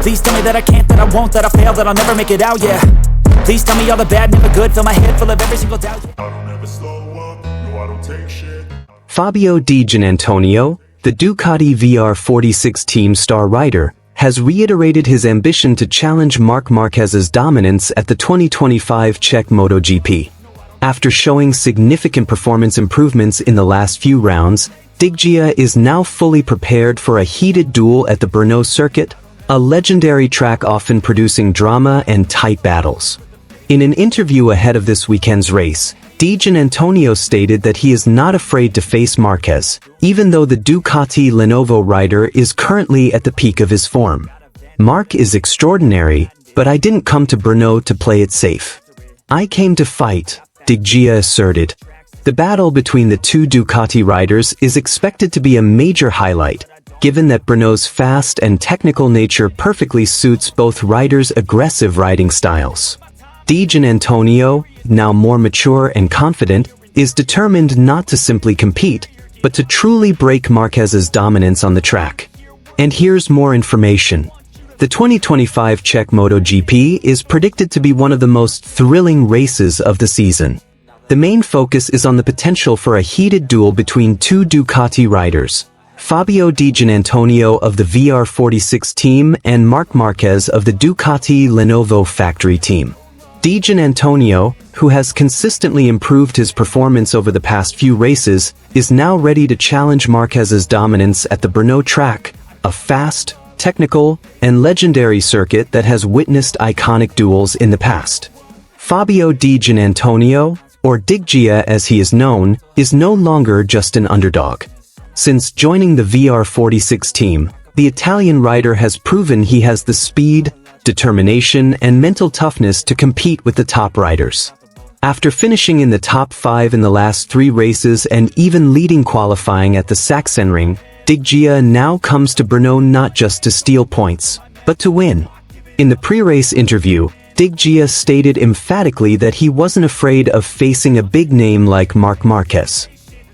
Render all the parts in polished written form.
Please tell me that I can't, that I won't, that I fail, that I'll never make it out, yeah. Please tell me all the bad, never good, fill my head full of every single doubt, yeah. I don't ever slow up, no I don't take shit. Fabio Di Giannantonio, the Ducati VR46 team star rider, has reiterated his ambition to challenge Marc Marquez's dominance at the 2025 Czech MotoGP. After showing significant performance improvements in the last few rounds, Diggia is now fully prepared for a heated duel at the Brno circuit, a legendary track often producing drama and tight battles. In an interview ahead of this weekend's race, Di Giannantonio stated that he is not afraid to face Marquez, even though the Ducati Lenovo rider is currently at the peak of his form. "Marc is extraordinary, but I didn't come to Brno to play it safe. I came to fight," Diggia asserted. The battle between the two Ducati riders is expected to be a major highlight, given that Brno's fast and technical nature perfectly suits both riders' aggressive riding styles. Di Giannantonio, now more mature and confident, is determined not to simply compete, but to truly break Marquez's dominance on the track. And here's more information. The 2025 Czech MotoGP is predicted to be one of the most thrilling races of the season. The main focus is on the potential for a heated duel between two Ducati riders, Fabio Di Giannantonio of the VR46 team and Marc Marquez of the Ducati Lenovo factory team. Di Giannantonio, who has consistently improved his performance over the past few races, is now ready to challenge Marquez's dominance at the Brno track, a fast, technical, and legendary circuit that has witnessed iconic duels in the past. Fabio Di Giannantonio, or Diggia as he is known, is no longer just an underdog. Since joining the VR46 team, the Italian rider has proven he has the speed, determination, and mental toughness to compete with the top riders. After finishing in the top 5 in the last 3 races and even leading qualifying at the Sachsenring, Diggia now comes to Brno not just to steal points, but to win. In the pre-race interview, Diggia stated emphatically that he wasn't afraid of facing a big name like Marc Marquez.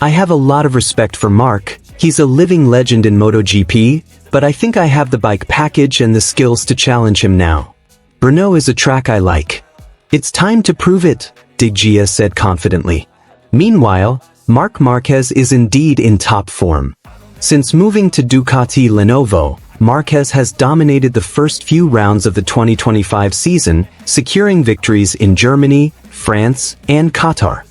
"I have a lot of respect for Marc, he's a living legend in MotoGP, but I think I have the bike package and the skills to challenge him now. Brno is a track I like. It's time to prove it," Diggia said confidently. Meanwhile, Marc Marquez is indeed in top form. Since moving to Ducati Lenovo, Marquez has dominated the first few rounds of the 2025 season, securing victories in Germany, France, and Qatar.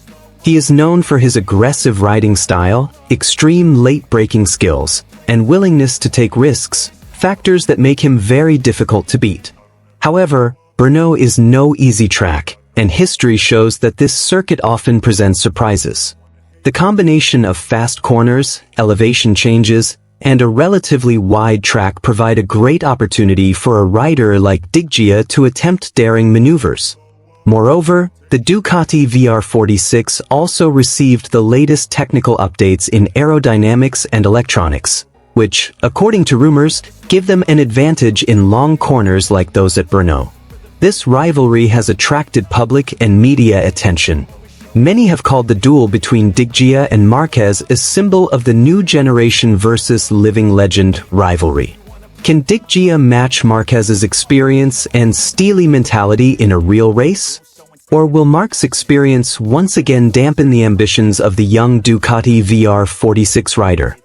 He is known for his aggressive riding style, extreme late-braking skills, and willingness to take risks, factors that make him very difficult to beat. However, Brno is no easy track, and history shows that this circuit often presents surprises. The combination of fast corners, elevation changes, and a relatively wide track provide a great opportunity for a rider like Diggia to attempt daring maneuvers. Moreover, the Ducati VR46 also received the latest technical updates in aerodynamics and electronics, which, according to rumors, give them an advantage in long corners like those at Brno. This rivalry has attracted public and media attention. Many have called the duel between Diggia and Marquez a symbol of the new generation versus living legend rivalry. Can Diggia match Marquez's experience and steely mentality in a real race? Or will Marc's experience once again dampen the ambitions of the young Ducati VR46 rider?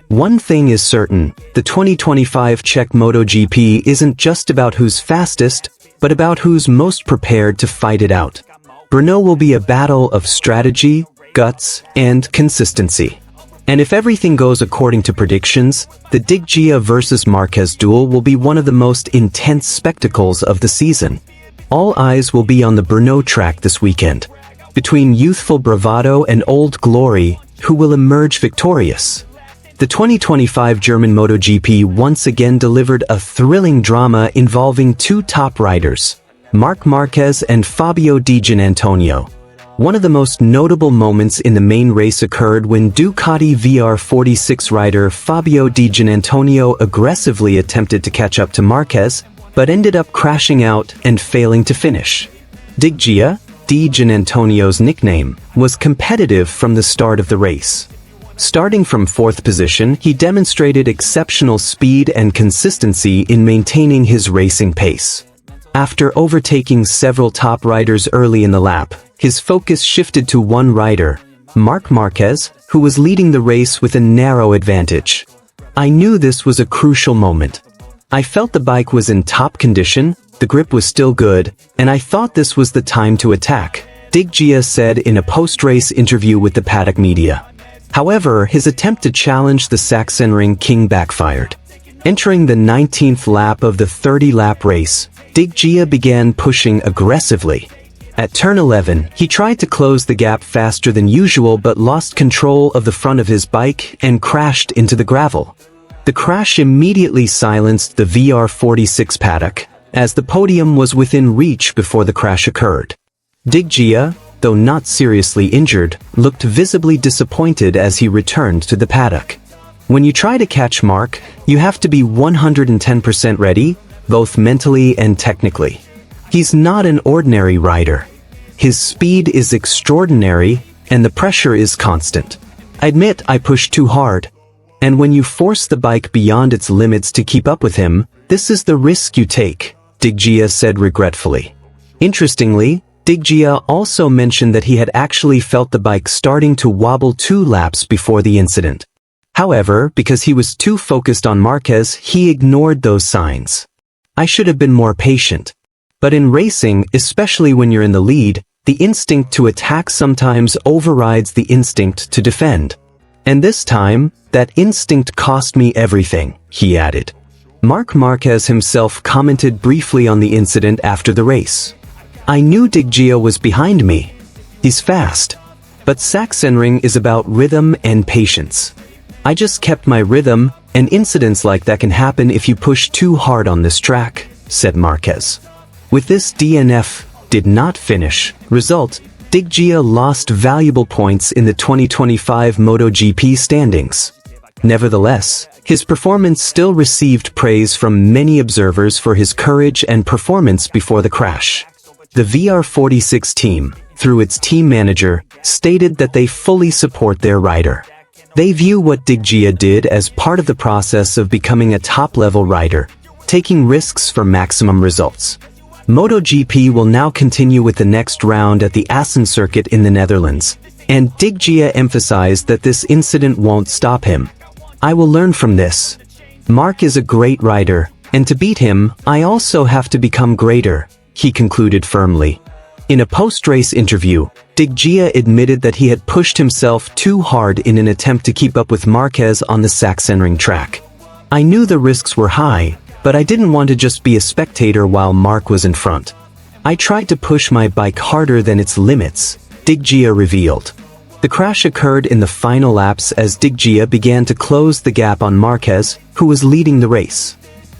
One thing is certain, the 2025 Czech MotoGP isn't just about who's fastest, but about who's most prepared to fight it out. Brno will be a battle of strategy, guts, and consistency. And if everything goes according to predictions, the Diggia versus Marquez duel will be one of the most intense spectacles of the season. All eyes will be on the Brno track this weekend. Between youthful bravado and old glory, who will emerge victorious? The 2025 German MotoGP once again delivered a thrilling drama involving two top riders, Marc Marquez and Fabio Di Giannantonio. One of the most notable moments in the main race occurred when Ducati VR46 rider Fabio Di Giannantonio aggressively attempted to catch up to Marquez, but ended up crashing out and failing to finish. Diggia, Di Giannantonio's nickname, was competitive from the start of the race. Starting from 4th position, he demonstrated exceptional speed and consistency in maintaining his racing pace. After overtaking several top riders early in the lap, his focus shifted to one rider, Marc Marquez, who was leading the race with a narrow advantage. I knew this was a crucial moment. I felt the bike was in top condition, the grip was still good, and I thought this was the time to attack, Diggia said in a post-race interview with the paddock media. However, his attempt to challenge the Sachsenring King backfired. Entering the 19th lap of the 30-lap race, Diggia began pushing aggressively. At turn 11, he tried to close the gap faster than usual but lost control of the front of his bike and crashed into the gravel. The crash immediately silenced the VR46 paddock, as the podium was within reach before the crash occurred. Diggia, though not seriously injured, looked visibly disappointed as he returned to the paddock. When you try to catch Marc, you have to be 110% ready, both mentally and technically. He's not an ordinary rider. His speed is extraordinary, and the pressure is constant. I admit I pushed too hard. And when you force the bike beyond its limits to keep up with him, this is the risk you take, Diggia said regretfully. Interestingly, Diggia also mentioned that he had actually felt the bike starting to wobble 2 laps before the incident. However, because he was too focused on Marquez, he ignored those signs. I should have been more patient. But in racing, especially when you're in the lead, the instinct to attack sometimes overrides the instinct to defend. And this time, that instinct cost me everything, he added. Marc Marquez himself commented briefly on the incident after the race. I knew Diggia was behind me. He's fast. But Sachsenring is about rhythm and patience. I just kept my rhythm, and incidents like that can happen if you push too hard on this track, said Marquez. With this, DNF did not finish. Result, Diggia lost valuable points in the 2025 MotoGP standings. Nevertheless, his performance still received praise from many observers for his courage and performance before the crash. The VR46 team, through its team manager, stated that they fully support their rider. They view what Diggia did as part of the process of becoming a top-level rider, taking risks for maximum results. MotoGP will now continue with the next round at the Assen circuit in the Netherlands, and Diggia emphasized that this incident won't stop him. I will learn from this. Marc is a great rider, and to beat him, I also have to become greater, he concluded firmly. In a post-race interview, Diggia admitted that he had pushed himself too hard in an attempt to keep up with Marquez on the Sachsenring track. I knew the risks were high, but I didn't want to just be a spectator while Marc was in front. I tried to push my bike harder than its limits, Diggia revealed. The crash occurred in the final laps as Diggia began to close the gap on Marquez, who was leading the race.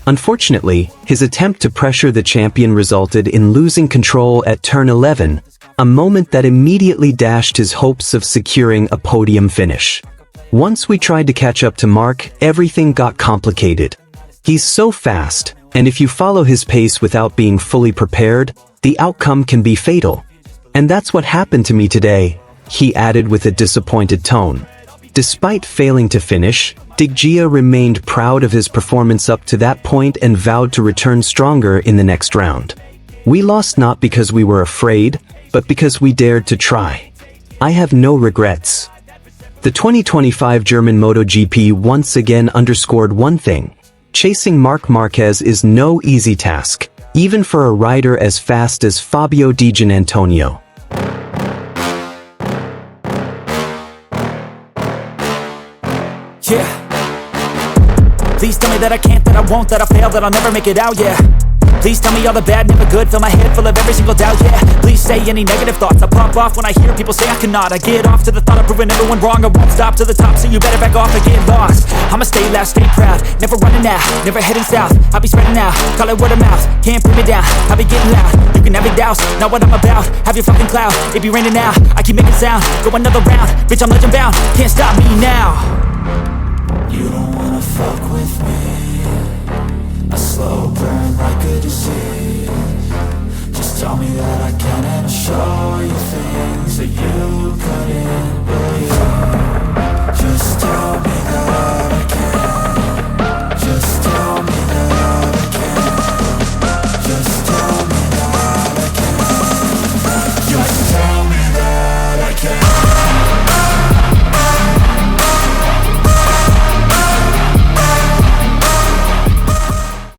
Unfortunately, his attempt to pressure the champion resulted in losing control at turn 11, a moment that immediately dashed his hopes of securing a podium finish. Once we tried to catch up to Marc, everything got complicated. He's so fast, and if you follow his pace without being fully prepared, the outcome can be fatal. And that's what happened to me today, he added with a disappointed tone. Despite failing to finish, Diggia remained proud of his performance up to that point and vowed to return stronger in the next round. We lost not because we were afraid, but because we dared to try. I have no regrets. The 2025 German MotoGP once again underscored one thing. Chasing Marc Marquez is no easy task, even for a rider as fast as Fabio Di Giannantonio. Yeah. Please tell me that I can't, that I won't, that I fail, that I'll never make it out, yeah. Please tell me all the bad, never good, fill my head full of every single doubt, yeah. Please say any negative thoughts, I pop off when I hear people say I cannot. I get off to the thought of proving everyone wrong, I won't stop to the top, so you better back off and get lost. I'ma stay loud, stay proud, never running out, never heading south. I'll be spreading out, call it word of mouth, can't put me down, I'll be getting loud. You can have your doubts, not what I'm about, have your fucking clout. It be raining now, I keep making sound, go another round, bitch I'm legend bound, can't stop me now. You don't wanna fuck with me,